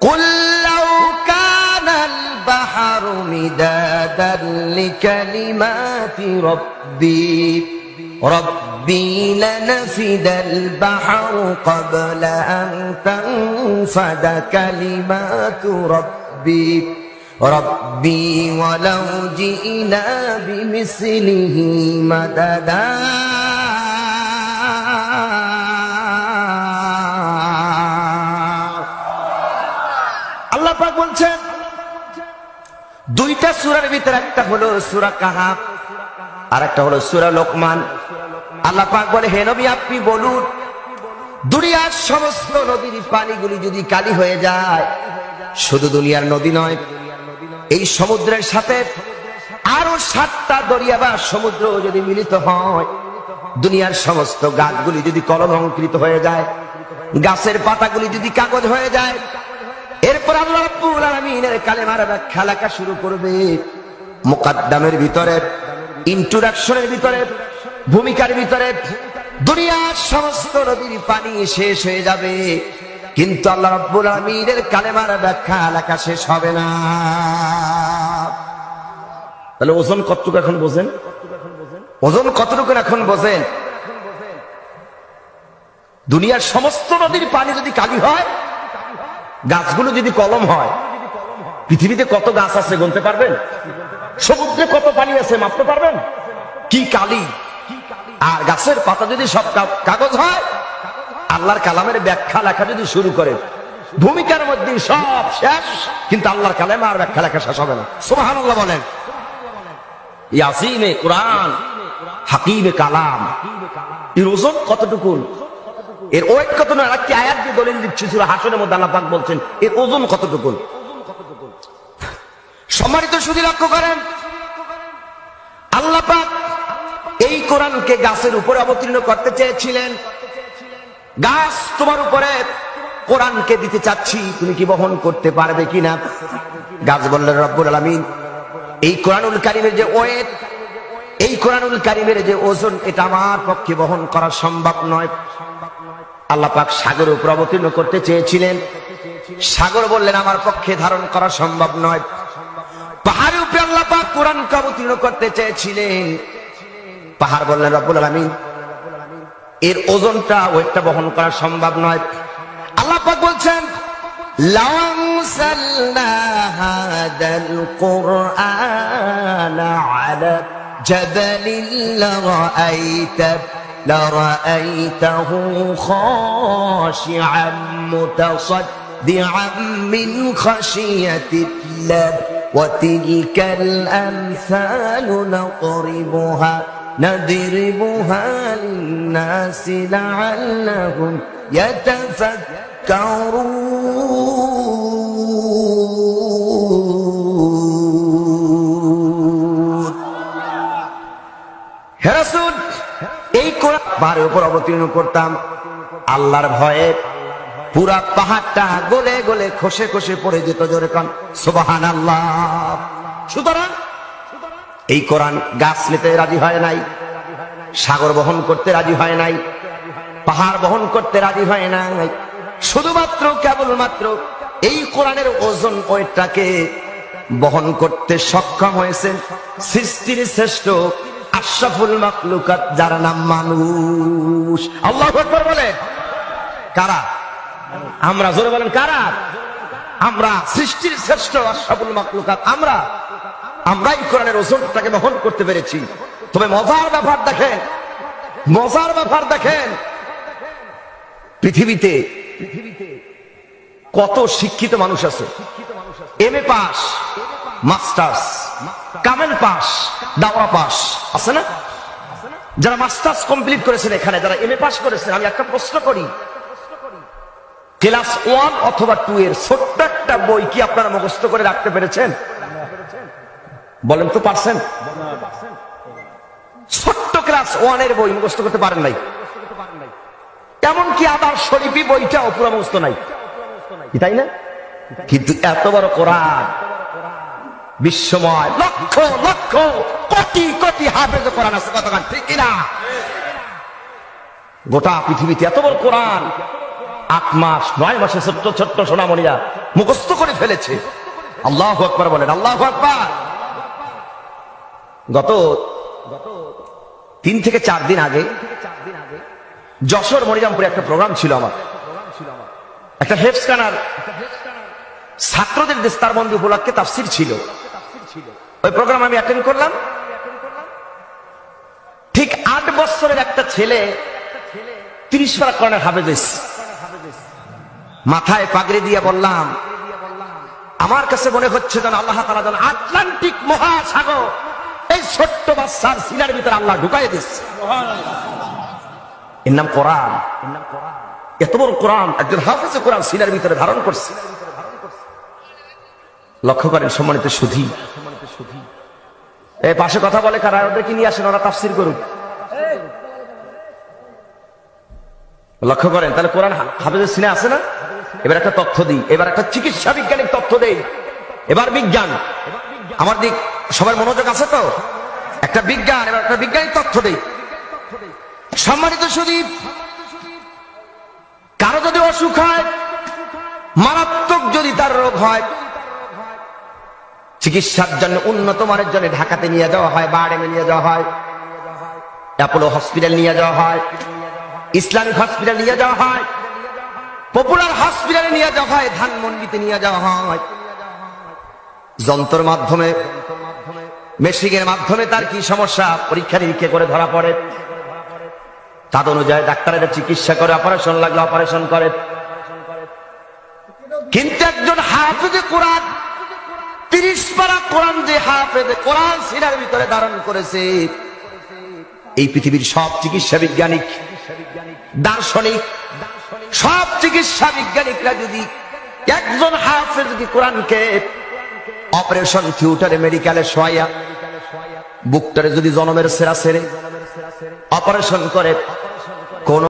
কুল লাউ কানাল বাহরু মিদাদান লিকালিমাতি রব্বি লানাফিদাল বাহরু ক্বাবলা আন তানফাদা কালিমাতু রব্বি ওয়ালাউ জিনা বিমিসলিহি মাদাদা। আল্লাহ পাক বলছেন দুইটা সূরার ভিতরে একটা হলো সূরা কাহাফ আর একটা হলো সূরা লোকমান। আল্লাহ পাক বলে, হে নবী আপনি বলুন, দুনিয়ার সমস্ত নদীর পানিগুলি যদি কালি হয়ে যায়, শুধু দুনিয়ার নদী নয়, এই সমুদ্রের সাথে আরো 7টা দরিয়া বা সমুদ্র যদি মিলিত হয়, দুনিয়ার সমস্ত গাছগুলি যদি কলম অঙ্কিত হয়ে যায়, গাছের পাতাগুলি যদি কাগজ হয়ে যায়, এরপর আল্লাহ রাব্বুল আলামিনের কালেমার ব্যাখ্যা লেখা শুরু করবে। মুকাদ্দামের ভিতরে, ইন্ট্রোডাকশনের ভিতরে, ভূমিকার ভিতরে দুনিয়ার সমস্ত নদীর পানি শেষ হয়ে যাবে, কিন্তু আল্লাহ রাব্বুল আলামিনের কালেমার ব্যাখ্যা লেখা শেষ হবে না। তাহলে ওজন কতটুকু এখন বোঝেন? ওজন কতটুকু এখন বোঝেন? দুনিয়ার সমস্ত নদীর পানি যদি কালি হয়, গাছগুলো যদি কলম হয়, পৃথিবীতে কত গাছ আছে গুনতে পারবেন? সমুদ্রে কত পানি আছে মাপতে পারবেন? কি কালি! আর গাছের পাতা যদি সব কাগজ হয়, আল্লাহর কালামের ব্যাখ্যা লেখা যদি শুরু করে, ভূমিকার মধ্যে সব শেষ, কিন্তু আল্লাহর কালামে আর ব্যাখ্যা লেখা শেষ হবে না। সুবহানাল্লাহ বলেন। ইয়াসিনে কুরআন, হাকিমে কালাম, এর ওজন কতটুকু, এর ওয়েট কত? না একটি আয়াত দিয়ে দলিল দিচ্ছি, সূরা হাশরের মধ্যে আল্লাহ পাক বলছেন এর ওজন কতটুকু। সম্মানিত সুধী লক্ষ্য করেন, আল্লাহ পাক এই কোরআনকে গাছের উপরে অবতীর্ণ করতে চেয়েছিলেন। গাছ, তোমার উপরে কোরআনকে দিতে চাচ্ছি, তুমি কি বহন করতে পারবে কিনা? গাছ বললেন, রব্বুল আলামিন এই কোরআনুল কারীমের যে ওয়েট, এই কোরআনুল কারীমের যে ওজন, এটা আমার পক্ষে বহন করা সম্ভব নয়। আল্লাহ পাক সাগরের উপর অবতীর্ণ করতে চেয়েছিলেন, সাগর বললেন আমার পক্ষে ধারণ করা সম্ভব নয়। পাহাড়ের উপরে আল্লাহ পাক কোরআনকে অবতীর্ণ করতে চেয়েছিলেন, পাহাড় বললেন রব্বুল আলামিন এর ওজনটা, ওয়েটটা বহন করা সম্ভব নয়। আল্লাহ পাক বলছেন, লাউ আনসালনা হাদাল কুরআনা আলা জাবালিন লারাআইতাহু খাশিআম মুতাসাদ্দিআম মিন খাশিয়াতিল্লাহ ওয়া তিলকাল আমসালু نضربها للناس لعلهم يتفكرون। হে রাসূল, এই কোরআন পাহাড়ের উপর অবতীর্ণ করতাম, আল্লাহর ভয়ে পুরা পাহাড়টা গলে গলে খসে খসে পড়ে যেত। জোরে কান সুবহানাল্লাহ। সুতরাং এই কোরআন গাছ নিতে রাজি হয় নাই, সাগর বহন করতে রাজি হয় নাই, পাহাড় বহন করতে রাজি হয় নাই। শুধুমাত্র কেবলমাত্র এই কোরআনের ওজন, ওয়েটটাকে বহন করতে সক্ষম হয়েছেন সৃষ্টির শ্রেষ্ঠ আশরাফুল মাখলুকাত, যার নাম মানুষ। আল্লাহু আকবার বলে। কারা? আমরা। জোরে বলেন কারা? আমরা। সৃষ্টির শ্রেষ্ঠ আশরাফুল মাখলুকাত আমরা। আমরাই কোরআনের ওজনটাকে বহন করতে পেরেছি। তবে মজার ব্যাপার দেখেন, মজার ব্যাপার দেখেন, পৃথিবীতে কত শিক্ষিত মানুষ আছে। এমএ পাস, মাস্টার্স, কামেল পাস, দাওরা পাস আছে না? যারা মাস্টার্স কমপ্লিট করেছেন, এখানে যারা এমএ পাস করেছেন, আমি একটা প্রশ্ন করি, ক্লাস 1 অথবা 2 এর ছোট্ট একটা বই কি আপনারা মুখস্থ করে রাখতে পেরেছেন? বলেন তো পারছেন? ছোট্ট ক্লাস 1 এর বই মুখস্থ করতে পারেন নাই। এমনকি আবার শরীফি বইটাও পুরো মুখস্থ নাই, তাই না? কিন্তু এত বড় কোরআন, বিশ্বময় লক্ষ লক্ষ কোটি কোটি হাফেজ কোরআন আছে, কতক্ষণ ঠিক কিনা? গোটা পৃথিবীতে এত বড় কোরআন, 8 মাস 9 মাসে ছোট্ট ছোট্ট সোনামণিরা মুখস্থ করে ফেলেছে। আল্লাহু আকবার বলেন, আল্লাহু আকবার। গত 3 থেকে 4 দিন আগে যশোর মনিরামপুরে একটা প্রোগ্রাম ছিল আমার, একটা হেফজখানার ছাত্রদের দেস্তারবন্দি উপলক্ষে তাফসীর ছিল। ওই প্রোগ্রাম আমি অ্যাটেন্ড করলাম। ঠিক 8 বছরের একটা ছেলে 30 পারা কোরআনের হাফেজ হয়েছে। মাথায় পাগড়ি দিয়ে বললাম, আমার কাছে মনে হচ্ছে যেন আল্লাহ তাআলা যেন আটলান্টিক মহাসাগর এই ছোট্ট বাচ্চার সিনার ভিতরে আল্লাহ ঢুকাই দিচ্ছে। এর নাম কোরআন। এত বড় কোরআন একজন হাফেজে কোরআন সিনার ভিতরে ধারণ করছে। লক্ষ্য করেন সম্মানিত সুধী, এই পাশে কথা বলে কারা, ওদেরকে নিয়ে আসেন, ওরা তাফসীর করুক। লক্ষ্য করেন, তাহলে কোরআন হাফেজের সিনে আছে না? এবার একটা তথ্য দিই, এবার একটা চিকিৎসা বিজ্ঞানিক তথ্য দেই। এবার বিজ্ঞান, আমার দিক সবার মনোযোগ আছে তো? একটা বিজ্ঞান, এবার একটা বিজ্ঞানিক তথ্য দেই। সম্মানিত সুধী, কারো যদি অসুখ হয়, মারাত্মক যদি তার রোগ হয়, চিকিৎসার জন্য উন্নত মানের জন্য ঢাকাতে নিয়ে যাওয়া হয়, বারডেমে নিয়ে যাওয়া হয়, অ্যাপোলো হসপিটাল নিয়ে যাওয়া হয়, ইসলামিক হসপিটাল নিয়ে যাওয়া হয়, পপুলার হসপিটালে নিয়ে যাওয়া হয়, ধানমন্ডিতে নিয়ে যাওয়া হয়। যন্ত্রের মাধ্যমে, মেশিনের মাধ্যমে তার কি সমস্যা পরীক্ষা নিরীক্ষা করে ধরা পড়ে। তাদ অনুযায়ী ডাক্তারেরা চিকিৎসা করে, অপারেশন লাগলে অপারেশন করে। কিন্তু একজন হাফেজে কোরআন 30 পারা কোরআন যে হাফেজে কোরআন সিনার ভিতরে ধারণ করেছে, এই পৃথিবীর সব চিকিৎসা বিজ্ঞানিক, দার্শনিক, সব চিকিৎসা বিজ্ঞানিকরা যদি একজন হাফেজ যদি কোরআনকে অপারেশন থিয়েটারে মেডিকেলে শোয়া, বুকটারে যদি জনমের সেরা সেরে অপারেশন করে, কোন